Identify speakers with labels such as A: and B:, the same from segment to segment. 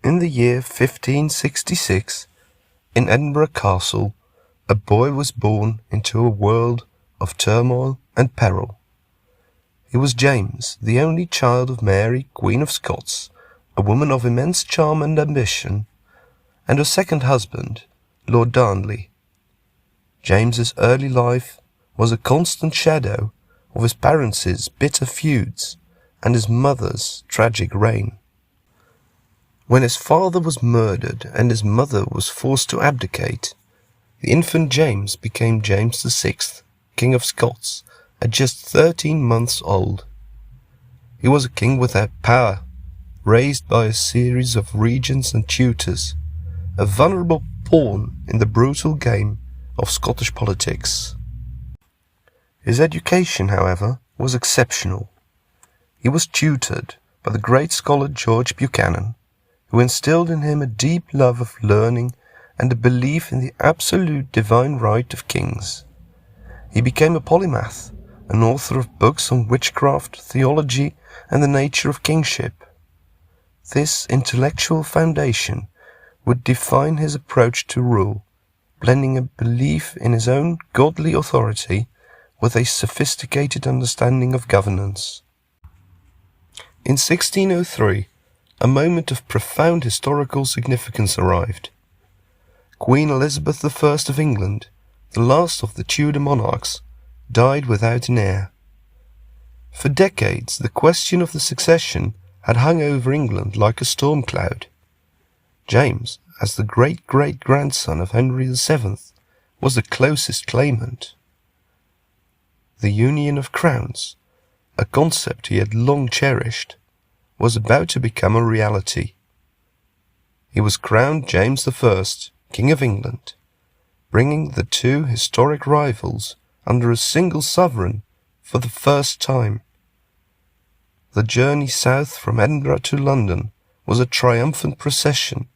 A: In the year 1566, in Edinburgh Castle, a boy was born into a world of turmoil and peril. He was James, the only child of Mary, Queen of Scots, a woman of immense charm and ambition, and her second husband, Lord Darnley. James's early life was a constant shadow of his parents' bitter feuds and his mother's tragic reign. When his father was murdered and his mother was forced to abdicate, the infant James became James VI, King of Scots, at just 13 months old. He was a king without power, raised by a series of regents and tutors, a vulnerable pawn in the brutal game of Scottish politics. His education, however, was exceptional. He was tutored by the great scholar George Buchanan, who instilled in him a deep love of learning and a belief in the absolute divine right of kings. He became a polymath, an author of books on witchcraft, theology, and the nature of kingship. This intellectual foundation would define his approach to rule, blending a belief in his own godly authority with a sophisticated understanding of governance. In 1603, a moment of profound historical significance arrived. Queen Elizabeth I of England, the last of the Tudor monarchs, died without an heir. For decades, the question of the succession had hung over England like a storm cloud. James, as the great-great-grandson of Henry VII, was the closest claimant. The union of crowns, a concept he had long cherished, was about to become a reality. He was crowned James I, King of England, bringing the two historic rivals under a single sovereign for the first time. The journey south from Edinburgh to London was a triumphant procession,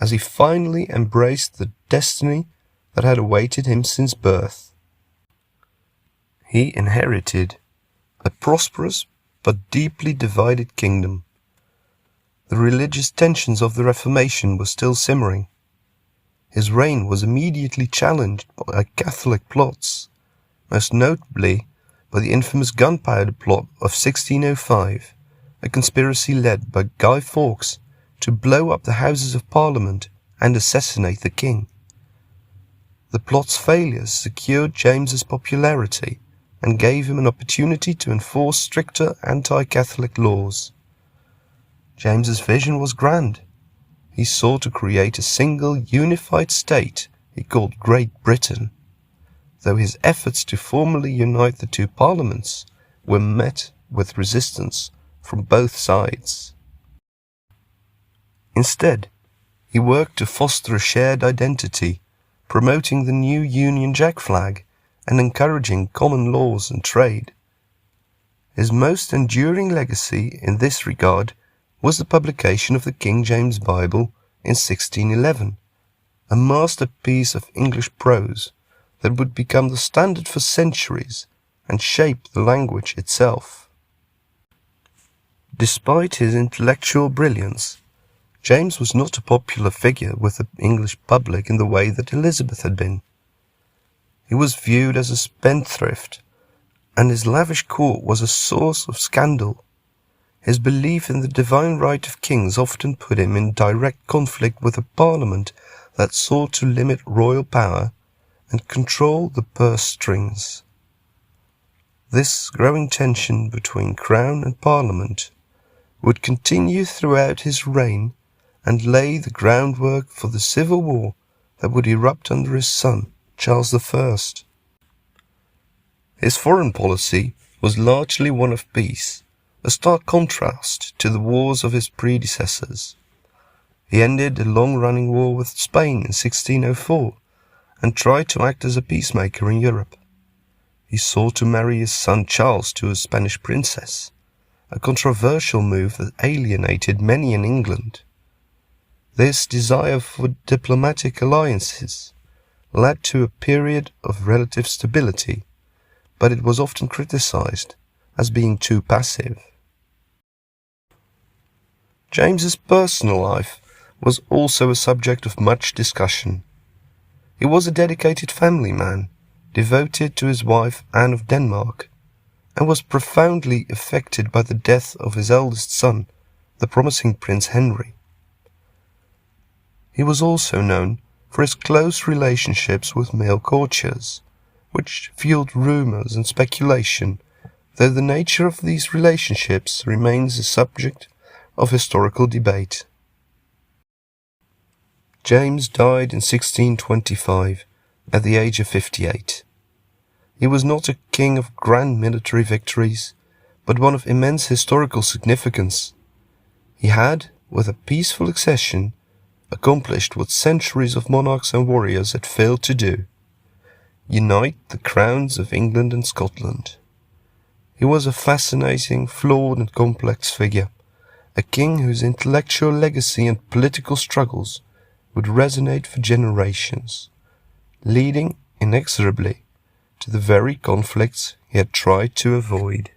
A: as he finally embraced the destiny that had awaited him since birth. He inherited a prosperous but deeply divided kingdom. The religious tensions of the Reformation were still simmering. His reign was immediately challenged by Catholic plots, most notably by the infamous Gunpowder Plot of 1605, a conspiracy led by Guy Fawkes to blow up the Houses of Parliament and assassinate the king. The plot's failures secured James's popularity and gave him an opportunity to enforce stricter anti-Catholic laws. James's vision was grand. He sought to create a single unified state he called Great Britain, though his efforts to formally unite the two parliaments were met with resistance from both sides. Instead, he worked to foster a shared identity, promoting the new Union Jack flag and encouraging common laws and trade. His most enduring legacy in this regard was the publication of the King James Bible in 1611, a masterpiece of English prose that would become the standard for centuries and shape the language itself. Despite his intellectual brilliance, James was not a popular figure with the English public in the way that Elizabeth had been. He was viewed as a spendthrift, and his lavish court was a source of scandal. His belief in the divine right of kings often put him in direct conflict with a parliament that sought to limit royal power and control the purse strings. This growing tension between crown and parliament would continue throughout his reign and lay the groundwork for the civil war that would erupt under his son, Charles I. His foreign policy was largely one of peace, a stark contrast to the wars of his predecessors. He ended a long-running war with Spain in 1604 and tried to act as a peacemaker in Europe. He sought to marry his son Charles to a Spanish princess, a controversial move that alienated many in England. This desire for diplomatic alliances led to a period of relative stability, but it was often criticized as being too passive. James's personal life was also a subject of much discussion. He was a dedicated family man, devoted to his wife Anne of Denmark, and was profoundly affected by the death of his eldest son, the promising Prince Henry. He was also known for his close relationships with male courtiers, which fueled rumours and speculation, though the nature of these relationships remains a subject of historical debate. James died in 1625 at the age of 58. He was not a king of grand military victories, but one of immense historical significance. He had, with a peaceful accession, accomplished what centuries of monarchs and warriors had failed to do: unite the crowns of England and Scotland. He was a fascinating, flawed and complex figure, a king whose intellectual legacy and political struggles would resonate for generations, leading inexorably to the very conflicts he had tried to avoid.